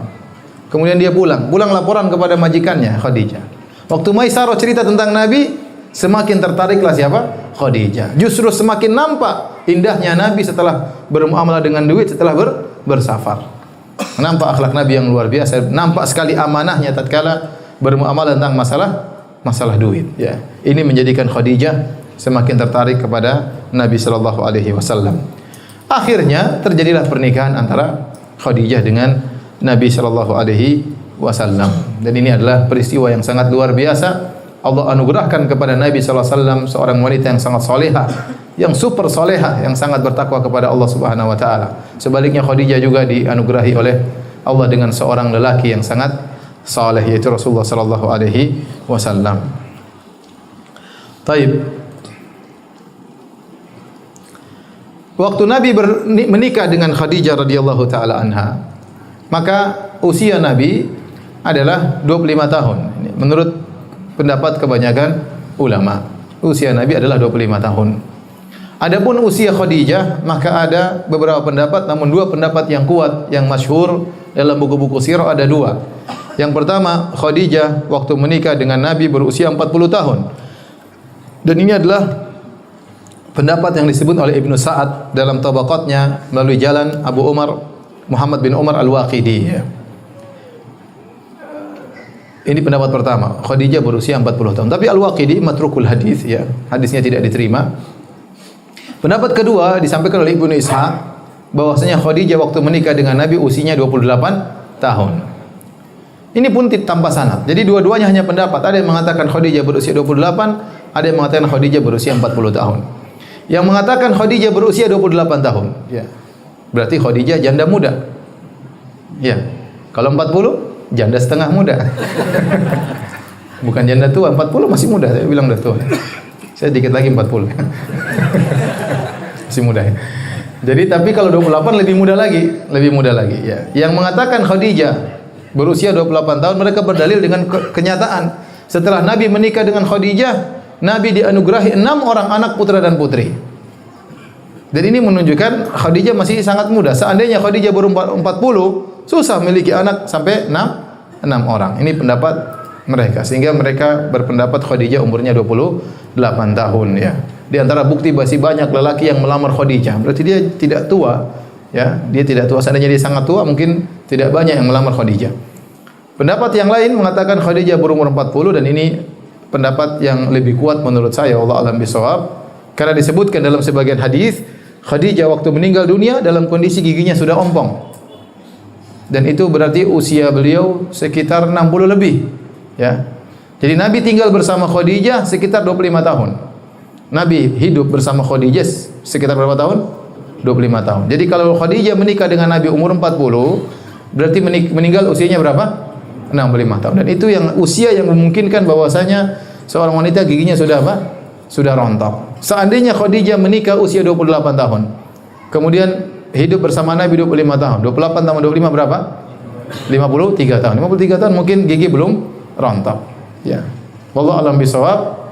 [SPEAKER 1] Kemudian dia pulang laporan kepada majikannya Khadijah. Waktu Maisarah cerita tentang Nabi, semakin tertariklah siapa? Khadijah. Justru semakin nampak indahnya Nabi setelah bermuamalah dengan duit, setelah bersafar. Nampak akhlak Nabi yang luar biasa, nampak sekali amanahnya tatkala bermuamalah tentang masalah duit, ya. Ini menjadikan Khadijah semakin tertarik kepada Nabi sallallahu alaihi wasallam. Akhirnya terjadilah pernikahan antara Khadijah dengan Nabi sallallahu alaihi wasallam. Dan ini adalah peristiwa yang sangat luar biasa. Allah anugerahkan kepada Nabi sallallahu alaihi wasallam seorang wanita yang sangat salehah, yang super salehah, yang sangat bertakwa kepada Allah Subhanahu wa taala. Sebaliknya Khadijah juga dianugerahi oleh Allah dengan seorang lelaki yang sangat saleh, yaitu Rasulullah sallallahu alaihi wasallam. Taib. Waktu Nabi menikah dengan Khadijah radhiyallahu taala anha, maka usia Nabi adalah 25 tahun. Menurut pendapat kebanyakan ulama, usia Nabi adalah 25 tahun. Adapun usia Khadijah, maka ada beberapa pendapat, namun dua pendapat yang kuat, yang masyhur dalam buku-buku sirah ada dua. Yang pertama, Khadijah waktu menikah dengan Nabi berusia 40 tahun. Dan ini adalah pendapat yang disebut oleh Ibnu Sa'ad dalam tabaqatnya melalui jalan Abu Umar Muhammad bin Umar Al-Waqidi. Ini pendapat pertama, Khadijah berusia 40 tahun. Tapi Al-Waqidi matrukul hadis, ya. Hadisnya tidak diterima. Pendapat kedua disampaikan oleh Ibnu Ishaq bahwasanya Khadijah waktu menikah dengan Nabi usianya 28 tahun. Ini pun tanpa sanad. Jadi dua-duanya hanya pendapat. Ada yang mengatakan Khadijah berusia 28, ada yang mengatakan Khadijah berusia 40 tahun. Yang mengatakan Khadijah berusia 28 tahun, ya. Berarti Khadijah janda muda. Ya. Kalau 40 janda setengah muda. Bukan janda tua, 40 masih muda. Saya bilang udah tua. Saya dikit lagi 40. Masih muda, ya. Jadi tapi kalau 28 lebih muda lagi, ya. Yang mengatakan Khadijah berusia 28 tahun, mereka berdalil dengan kenyataan. Setelah Nabi menikah dengan Khadijah, Nabi dianugerahi 6 orang anak putra dan putri. Dan ini menunjukkan Khadijah masih sangat muda. Seandainya Khadijah baru 40, susah memiliki anak sampai 6 orang. Ini pendapat mereka. Sehingga mereka berpendapat Khadijah umurnya 28 tahun, ya. Di antara bukti masih banyak lelaki yang melamar Khadijah. Berarti dia tidak tua, ya. Dia tidak tua. Seandainya dia sangat tua, mungkin tidak banyak yang melamar Khadijah. Pendapat yang lain mengatakan Khadijah berumur 40, dan ini pendapat yang lebih kuat menurut saya, Allah alam bisawab, karena disebutkan dalam sebagian hadis Khadijah waktu meninggal dunia dalam kondisi giginya sudah ompong, dan itu berarti usia beliau sekitar 60 lebih, ya. Jadi Nabi tinggal bersama Khadijah sekitar 25 tahun. Nabi hidup bersama Khadijah sekitar berapa tahun? 25 tahun. Jadi kalau Khadijah menikah dengan Nabi umur 40, berarti meninggal usianya berapa? 65 tahun. Dan itu yang usia yang memungkinkan bahwasanya seorang wanita giginya sudah apa? Sudah rontok. Seandainya Khadijah menikah usia 28 tahun, kemudian hidup bersama Nabi 25 tahun. 28 tambah 25 berapa? 53 tahun. 53 tahun mungkin gigi belum rontok. Ya. Wallahu a'lam bishawab.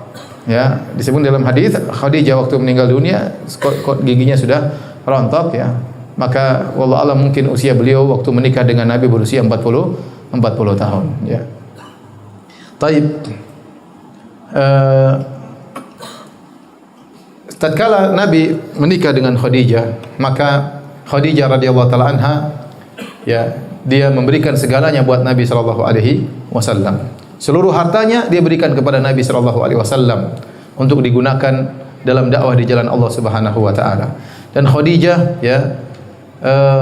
[SPEAKER 1] Ya, disebut dalam hadis Khadijah waktu meninggal dunia giginya sudah rontok ya. Maka wallahu a'lam mungkin usia beliau waktu menikah dengan Nabi berusia 40 tahun ya. Taib. Tatkala Nabi menikah dengan Khadijah, maka Khadijah radhiyallahu taala anha ya, dia memberikan segalanya buat Nabi sallallahu alaihi wasallam. Seluruh hartanya dia berikan kepada Nabi sallallahu alaihi wasallam untuk digunakan dalam dakwah di jalan Allah Subhanahu wa taala. Dan Khadijah ya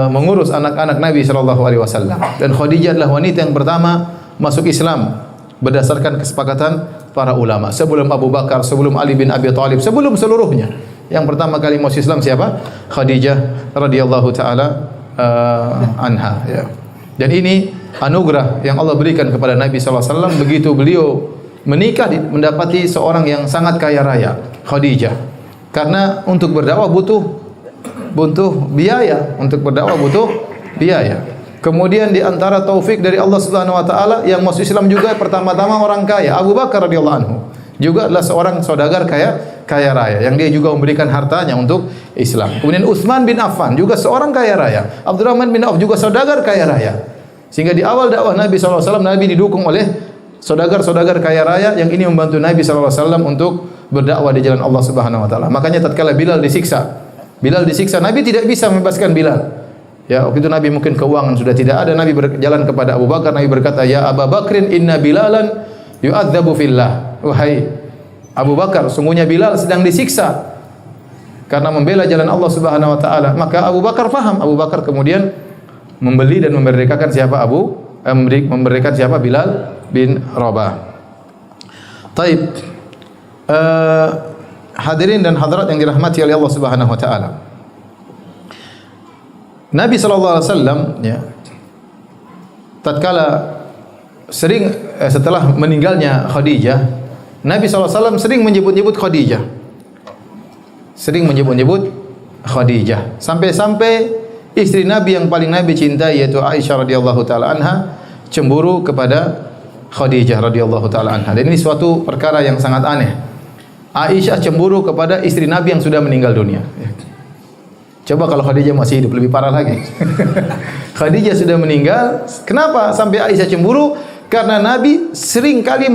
[SPEAKER 1] mengurus anak-anak Nabi sallallahu alaihi wasallam. Dan Khadijah adalah wanita yang pertama masuk Islam berdasarkan kesepakatan para ulama. Sebelum Abu Bakar, sebelum Ali bin Abi Thalib, sebelum seluruhnya. Yang pertama kali masuk Islam siapa? Khadijah radhiyallahu taala anha ya. Dan ini anugerah yang Allah berikan kepada Nabi sallallahu alaihi wasallam begitu beliau menikah mendapati seorang yang sangat kaya raya, Khadijah. Karena untuk berdakwah butuh biaya, untuk berdakwah butuh biaya. Kemudian di antara taufik dari Allah Subhanahu wa taala yang masuk Islam juga pertama-tama orang kaya, Abu Bakar radhiyallahu anhu. Juga adalah seorang saudagar kaya raya yang dia juga memberikan hartanya untuk Islam. Kemudian Utsman bin Affan juga seorang kaya raya. Abdurrahman bin Auf juga saudagar kaya raya. Sehingga di awal dakwah Nabi sallallahu alaihi wasallam Nabi didukung oleh saudagar-saudagar kaya raya yang ini membantu Nabi sallallahu alaihi wasallam untuk berdakwah di jalan Allah Subhanahu wa taala. Makanya tatkala Bilal disiksa, Nabi tidak bisa membebaskan Bilal. Ya, waktu itu Nabi mungkin keuangan sudah tidak ada, Nabi berjalan kepada Abu Bakar, Nabi berkata, "Ya Abu Bakrin, inna Bilalan yu'adzabu fillah." Wahai Abu Bakar, sungguhnya Bilal sedang disiksa karena membela jalan Allah Subhanahu wa taala. Maka Abu Bakar faham. Abu Bakar kemudian membeli dan memerdekakan siapa? Memerdekakan siapa? Bilal bin Rabah. Taib. Hadirin dan hadirat yang dirahmati oleh Allah Subhanahu wa taala. Nabi sallallahu alaihi wasallam ya, tatkala setelah meninggalnya Khadijah, Nabi sallallahu alaihi wasallam sering menyebut-nyebut Khadijah. Sampai-sampai istri Nabi yang paling Nabi cintai yaitu Aisyah radhiyallahu taala anha cemburu kepada Khadijah radhiyallahu taala anha. Dan ini suatu perkara yang sangat aneh. Aisyah cemburu kepada istri Nabi yang sudah meninggal dunia. Coba kalau Khadijah masih hidup, lebih parah lagi. Khadijah sudah meninggal, kenapa sampai Aisyah cemburu? Karena Nabi sering sekali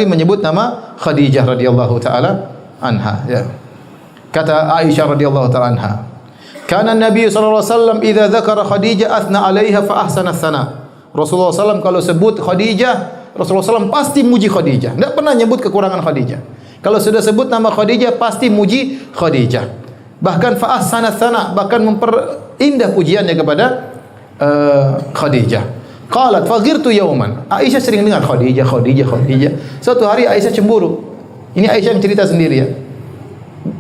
[SPEAKER 1] menyebut nama Khadijah radhiyallahu taala anha ya. Kata Aisyah radhiyallahu taala anha, "Kana Nabi sallallahu alaihi wasallam idza dzakara Khadijah athna 'alaiha fa ahsana tsana." Rasulullah SAW kalau sebut Khadijah, Rasulullah SAW pasti muji Khadijah. Tidak pernah nyebut kekurangan Khadijah. Kalau sudah sebut nama Khadijah pasti muji Khadijah. Bahkan fa ahsana tsana, bahkan memperindah pujiannya kepada Khadijah. Qalat faghirtu yawman. Aisyah sering dengar Khadijah. Suatu hari Aisyah cemburu. Ini Aisyah yang cerita sendiri ya.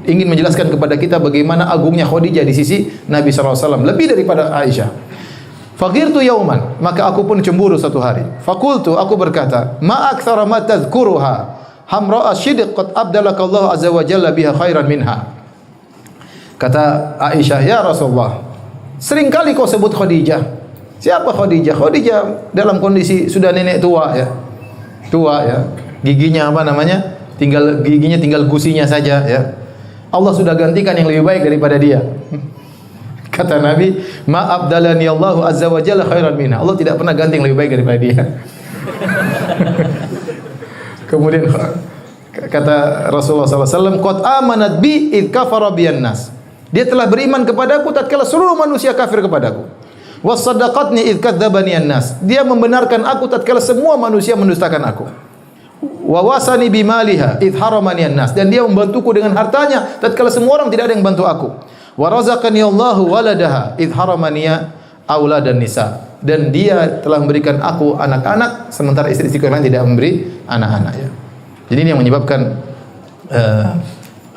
[SPEAKER 1] Ingin menjelaskan kepada kita bagaimana agungnya Khadijah di sisi Nabi sallallahu alaihi wasallam lebih daripada Aisyah. Faghirtu yawman, maka aku pun cemburu satu hari. Fakultu, aku berkata, ma aktsara ma tadhkuruha hamra asyidq qad abdalaka Allah azza wa jalla biha khairan minha. Kata Aisyah, ya Rasulullah, sering kali kau sebut Khadijah. Siapa Khadijah? Khadijah dalam kondisi sudah nenek tua ya. Giginya giginya tinggal gusinya saja ya. Allah sudah gantikan yang lebih baik daripada dia. Kata Nabi, ma abdalani Allahu azza wa jalla khairan minha. Allah tidak pernah ganti yang lebih baik daripada dia. Kemudian kata Rasulullah SAW, qad amanat bi id kafara biyan nas. Dia telah beriman kepadaku tatkala seluruh manusia kafir kepadaku. Was sadaqatni id kadzdzabani an-nas. Dia membenarkan aku tatkala semua manusia mendustakan aku. Wa wasani bimaliha id haramani an-nas. Dan dia membantuku dengan hartanya tatkala semua orang tidak ada yang bantu aku. Wa razaqani Allahu waladaha id haramani auladan nisa. Dan dia telah memberikan aku anak-anak sementara istri-istri lain tidak memberi anak-anak ya. Jadi ini yang menyebabkan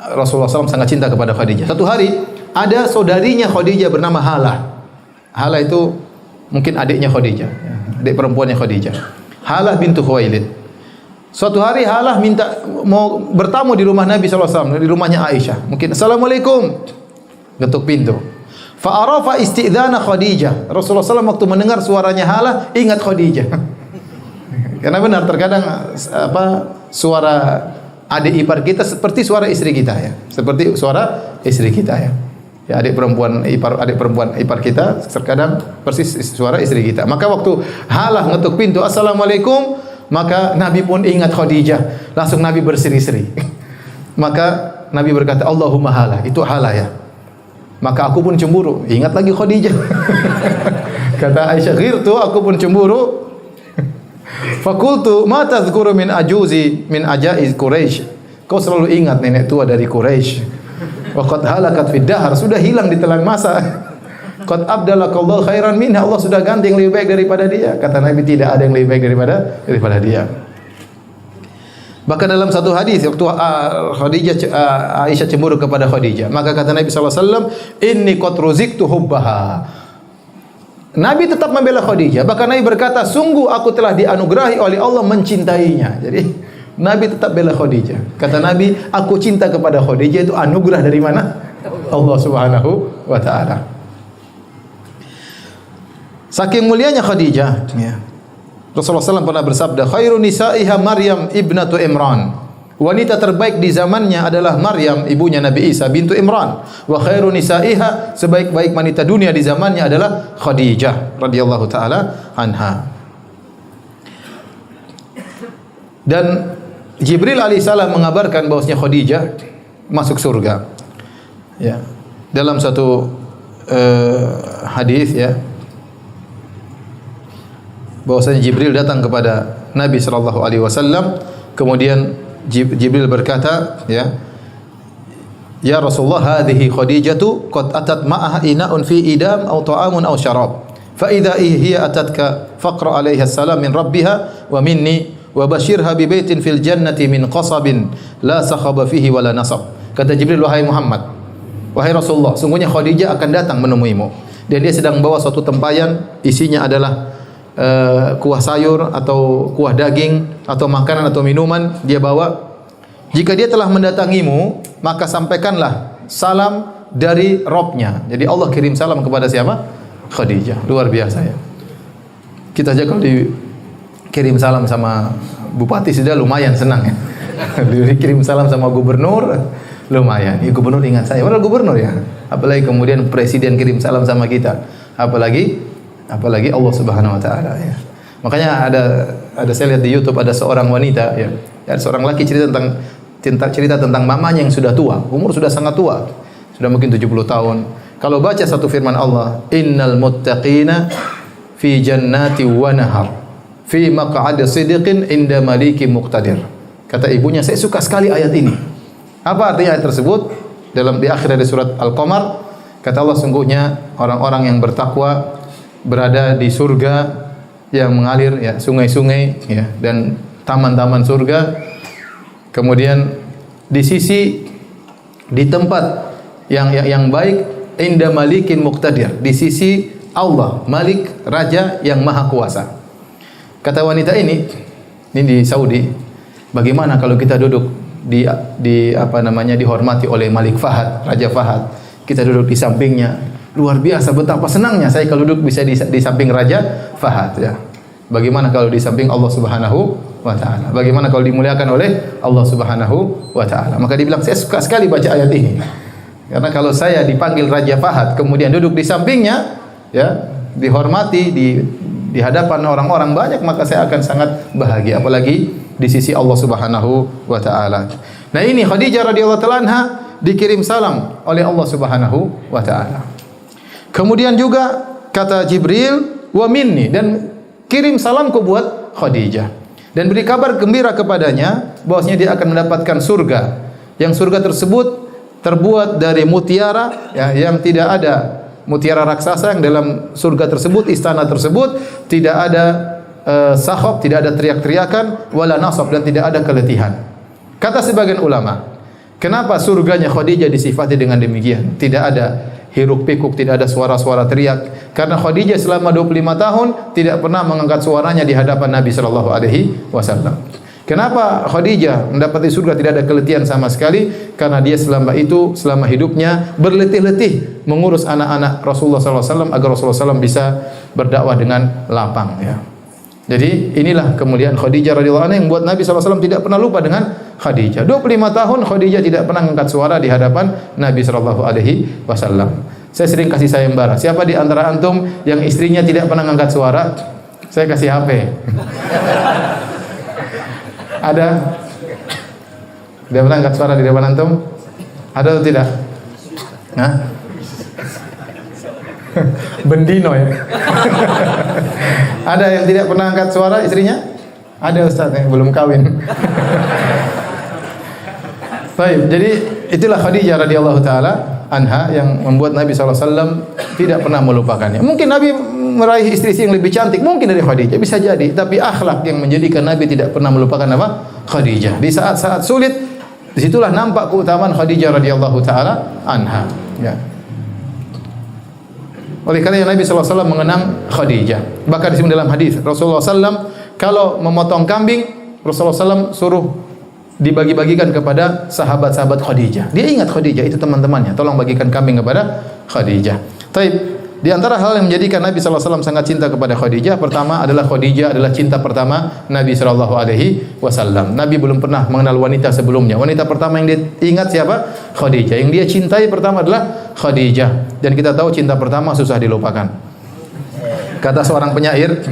[SPEAKER 1] Rasulullah SAW sangat cinta kepada Khadijah. Satu hari ada saudarinya Khadijah bernama Halah. Halah itu mungkin adiknya Khadijah, adik perempuannya Khadijah. Halah bintu Khuwailid. Suatu hari Halah minta mau bertamu di rumah Nabi SAW, di rumahnya Aisyah. Mungkin Assalamualaikum, ketuk pintu. Fa'arafa isti'dzana Khadijah. Rasulullah SAW waktu mendengar suaranya Halah ingat Khadijah. Karena benar terkadang suara adik ipar kita seperti suara istri kita ya. Seperti suara istri kita ya. Ya adik perempuan ipar kita terkadang persis suara istri kita. Maka waktu Halah ngetuk pintu, Assalamualaikum, maka Nabi pun ingat Khadijah. Langsung Nabi berseri-seri. Maka Nabi berkata, Allahumma Halah, itu Halah ya. Maka aku pun cemburu, ingat lagi Khadijah. Kata Aisyah, ghirtu, aku pun cemburu. Fakultu ma tadhkuru min ajaiz Quraisy. Kau selalu ingat nenek tua dari Quraisy. Wa qad halakat fid dahr, sudah hilang di telan masa. Qad abdalakallahu khairan minha, Allah sudah ganti yang lebih baik daripada dia. Kata Nabi, tidak ada yang lebih baik daripada dia. Bahkan dalam satu hadis waktu Aisyah cemburu kepada Khadijah, maka kata Nabi sallallahu alaihi wasallam, inni qad ruziktu hubbaha. Nabi tetap membela Khadijah. Bahkan Nabi berkata, sungguh aku telah dianugerahi oleh Allah mencintainya. Jadi Nabi tetap bela Khadijah. Kata Nabi, aku cinta kepada Khadijah itu anugerah dari mana? Allah Subhanahu wa taala. Saking mulianya Khadijah, ya. Rasulullah SAW pernah bersabda, khairu nisa'iha Maryam ibnatu Imran. Wanita terbaik di zamannya adalah Maryam, ibunya Nabi Isa bintu Imran. Wa khairu nisa'iha, sebaik-baik wanita dunia di zamannya adalah Khadijah radhiyallahu taala anha. Dan Jibril alaihissalam mengabarkan bahwasanya Khadijah masuk surga. Ya. Dalam satu hadis ya, bahwasanya Jibril datang kepada Nabi sallallahu alaihi wasallam, kemudian Jibril berkata, ya Rasulullah, hadhihi Khadijatu qad atat ma'aha ina'un fi idam aw ta'amun aw syarab. Fa idza hiya atatka faqra 'alaiha salam min rabbiha wa minni wa basyirha bi baitin fil jannati min qasabin la sakhaba fihi wala nasab. Kata Jibril, wahai Muhammad, wahai Rasulullah, sungguhnya Khadijah akan datang menemuimu dan dia sedang membawa suatu tempayan, isinya adalah kuah sayur atau kuah daging atau makanan atau minuman dia bawa. Jika dia telah mendatangimu, maka sampaikanlah salam dari Robnya. Jadi Allah kirim salam kepada siapa? Khadijah. Luar biasa ya. Kita aja kalau dikirim salam sama bupati sudah lumayan senang ya. Dikirim salam sama gubernur lumayan. Ya, gubernur ingat saya. Padahal gubernur ya. Apalagi kemudian presiden kirim salam sama kita. Apalagi Allah Subhanahu wa taala ya. Makanya ada saya lihat di YouTube ada seorang wanita ya, seorang laki cerita tentang mamanya yang sudah tua, umur sudah sangat tua. Sudah mungkin 70 tahun. Kalau baca satu firman Allah, innal muttaqina fi jannati wa nahar fi maq'adi sidqin inda malikin muqtadir. Kata ibunya, saya suka sekali ayat ini. Apa artinya ayat tersebut? Di akhir dari surat Al-Qamar, kata Allah, sungguhnya orang-orang yang bertakwa berada di surga yang mengalir ya, sungai-sungai ya, dan taman-taman surga. Kemudian di tempat yang baik, inda malikin muqtadir, di sisi Allah, Malik, raja yang maha kuasa. Kata wanita ini di Saudi, bagaimana kalau kita duduk dihormati oleh Malik Fahad, Raja Fahad, kita duduk di sampingnya. Luar biasa, betapa senangnya saya kalau duduk bisa di samping Raja Fahad ya. Bagaimana kalau di samping Allah Subhanahu wa taala? Bagaimana kalau dimuliakan oleh Allah Subhanahu wa taala? Maka dibilang, saya suka sekali baca ayat ini. Karena kalau saya dipanggil Raja Fahad kemudian duduk di sampingnya ya, dihormati di hadapan orang-orang banyak, maka saya akan sangat bahagia, apalagi di sisi Allah Subhanahu wa taala. Nah, ini Khadijah radhiyallahu taala anha dikirim salam oleh Allah Subhanahu wa taala. Kemudian juga kata Jibril, wa minni, dan kirim salamku buat Khadijah dan beri kabar gembira kepadanya bahwasanya dia akan mendapatkan surga, yang surga tersebut terbuat dari mutiara ya, yang tidak ada mutiara raksasa, yang dalam surga tersebut, istana tersebut tidak ada sakhab, tidak ada teriak-teriakan, wala nasab, dan tidak ada keletihan. Kata sebagian ulama, kenapa surganya Khadijah disifati dengan demikian? Tidak ada hiruk pikuk, tidak ada suara-suara teriak, karena Khadijah selama 25 tahun tidak pernah mengangkat suaranya di hadapan Nabi sallallahu alaihi wasallam. Kenapa Khadijah mendapati surga tidak ada keletihan sama sekali? Karena dia selama hidupnya berletih-letih mengurus anak-anak Rasulullah SAW agar Rasulullah SAW bisa berdakwah dengan lapang. Ya. Jadi inilah kemuliaan Khadijah radhiyallahu anha yang membuat Nabi SAW tidak pernah lupa dengan Khadijah. 25 tahun Khadijah tidak pernah mengangkat suara di hadapan Nabi SAW. Saya sering kasih sayembara. Siapa di antara antum yang istrinya tidak pernah mengangkat suara? Saya kasih HP. Ada? Dia pernah angkat suara di depan antum? Ada atau tidak? Hah? Bendino ya. Ada yang tidak pernah angkat suara istrinya? Ada Ustaz yang belum kawin. Baik, jadi itulah Khadijah radhiyallahu taala anha yang membuat Nabi SAW tidak pernah melupakannya. Mungkin Nabi meraih istri yang lebih cantik, mungkin dari Khadijah, bisa jadi. Tapi akhlak yang menjadikan Nabi tidak pernah melupakan apa? Khadijah. Di saat-saat sulit, disitulah nampak keutamaan Khadijah radhiyallahu taala anha. Ya. Oleh karena Nabi SAW mengenang Khadijah. Bahkan disebut dalam hadis Rasulullah SAW kalau memotong kambing, Rasulullah SAW suruh dibagi-bagikan kepada sahabat-sahabat Khadijah. Dia ingat Khadijah itu teman-temannya. Tolong bagikan kambing kepada Khadijah. Taib. Di antara hal yang menjadikan Nabi SAW sangat cinta kepada Khadijah, pertama adalah Khadijah adalah cinta pertama Nabi SAW. Nabi belum pernah mengenal wanita sebelumnya. Wanita pertama yang dia ingat siapa? Khadijah. Yang dia cintai pertama adalah Khadijah. Dan kita tahu cinta pertama susah dilupakan. Kata seorang penyair,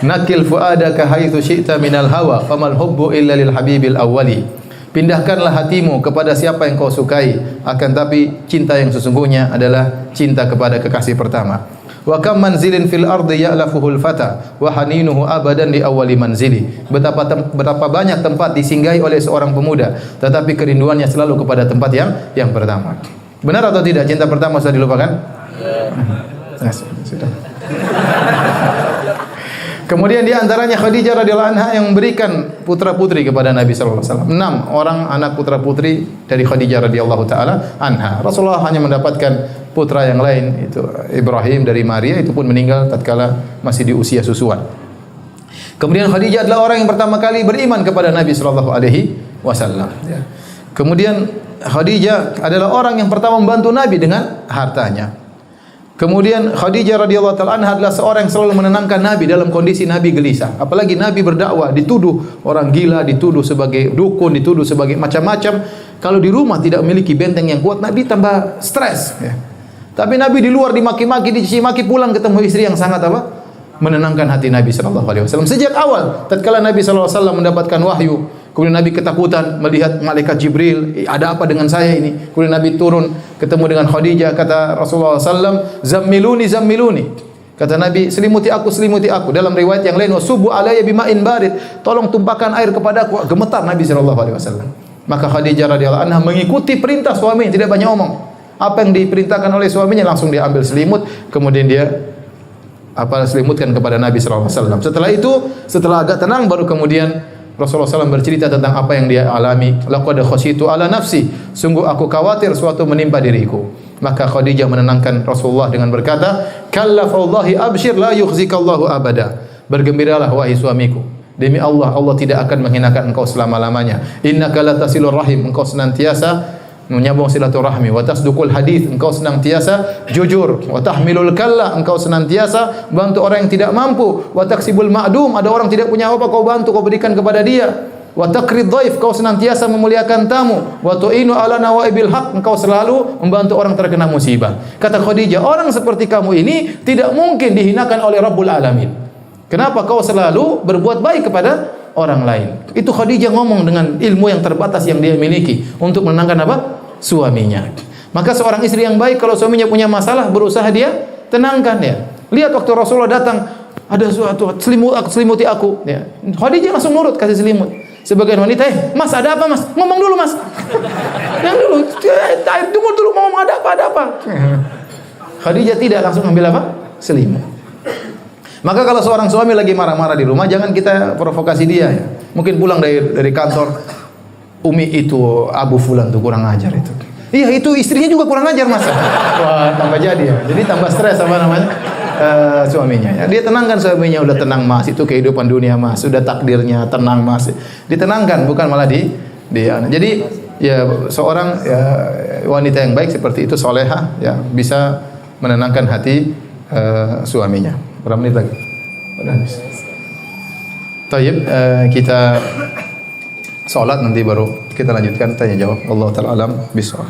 [SPEAKER 1] nakil fuadaka haitsu syi'ta minal hawa famal hubbu illa lil habibil awwali. Pindahkanlah hatimu kepada siapa yang kau sukai, akan tapi cinta yang sesungguhnya adalah cinta kepada kekasih pertama. Wa kam manzilin fil ardi ya'lafuhul fata wa haninuhu abadan li awwali manzili. Betapa banyak tempat disinggahi oleh seorang pemuda, tetapi kerinduannya selalu kepada tempat yang pertama. Benar atau tidak cinta pertama sudah dilupakan? Ya. Sudah. Kemudian di antaranya Khadijah radhiyallahu anha yang memberikan putra-putri kepada Nabi sallallahu alaihi wasallam. 6 orang anak putra-putri dari Khadijah radhiyallahu taala anha. Rasulullah hanya mendapatkan putra yang lain, itu Ibrahim dari Maria, itu pun meninggal tatkala masih di usia susuan. Kemudian Khadijah adalah orang yang pertama kali beriman kepada Nabi sallallahu alaihi wasallam. Kemudian Khadijah adalah orang yang pertama membantu Nabi dengan hartanya. Kemudian Khadijah radhiyallahu taala anha adalah seorang yang selalu menenangkan Nabi dalam kondisi Nabi gelisah. Apalagi Nabi berdakwah, dituduh orang gila, dituduh sebagai dukun, dituduh sebagai macam-macam. Kalau di rumah tidak memiliki benteng yang kuat, Nabi tambah stres. Ya. Tapi Nabi di luar dimaki-maki, dicaci maki, pulang ketemu istri yang sangat apa? Menenangkan hati Nabi sallallahu alaihi wasallam. Sejak awal, tatkala Nabi sallallahu alaihi wasallam mendapatkan wahyu, kemudian Nabi ketakutan melihat malaikat Jibril, ada apa dengan saya ini? Kemudian Nabi turun ketemu dengan Khadijah, kata Rasulullah SAW, zammiluni zammiluni. Kata Nabi, selimuti aku, selimuti aku. Dalam riwayat yang lain, wasubu alayya bima'in barid. Tolong tumpahkan air kepadaku. Gemetar Nabi SAW. Maka Khadijah radhiyallahu anha mengikuti perintah suaminya, tidak banyak omong. Apa yang diperintahkan oleh suaminya langsung dia ambil selimut, kemudian dia selimutkan kepada Nabi SAW. Setelah itu, setelah agak tenang, baru kemudian Rasulullah SAW bercerita tentang apa yang dia alami. Laqad khasyitu ala nafsi, sungguh aku khawatir suatu menimpa diriku. Maka Khadijah menenangkan Rasulullah dengan berkata, kalla fawallahi abshir la yukhzikallahu abada. Bergembiralah wahai suamiku, demi Allah, Allah tidak akan menghinakan engkau selama-lamanya. Innaka latasilur rahim, engkau senantiasa menyambung silaturahmi, wa tasduqul hadits, engkau senantiasa jujur, wa tahmilul kalla, engkau senantiasa bantu orang yang tidak mampu, wa taksibul ma'dum, ada orang tidak punya apa kau bantu, kau berikan kepada dia, wa takrid dhaif, kau senantiasa memuliakan tamu, wa tu'inu ala nawaibil haq, engkau selalu membantu orang terkena musibah. Kata Khadijah, orang seperti kamu ini tidak mungkin dihinakan oleh Rabbul Alamin. Kenapa kau selalu berbuat baik kepada orang lain? Itu Khadijah ngomong dengan ilmu yang terbatas yang dia miliki untuk menenangkan apa? Suaminya. Maka seorang istri yang baik kalau suaminya punya masalah berusaha dia tenangkan ya. Lihat waktu Rasulullah datang, ada suatu selimuti aku ya. Khadijah langsung nurut kasih selimut. Sebagian wanita, Mas ada apa Mas? Ngomong dulu Mas. Yang dulu, tunggu dulu ngomong ada apa. Khadijah tidak, langsung ambil apa? Selimut. Maka kalau seorang suami lagi marah-marah di rumah, jangan kita provokasi dia ya. Mungkin pulang dari kantor, Umi itu Abu Fulan tuh kurang ajar itu. Iya, itu istrinya juga kurang ajar Mas. Wah, tambah jadi ya. Jadi tambah stres apa namanya? suaminya. Ya. Dia tenangkan suaminya, udah tenang mas, itu kehidupan dunia mas, sudah takdirnya tenang mas. Ditenangkan, bukan malah jadi ya seorang ya, wanita yang baik seperti itu solehah ya bisa menenangkan hati suaminya. Berapa menit lagi? Udah habis. Tayyib, kita sholat nanti baru kita lanjutkan tanya jawab. Allah taala alam bisawab.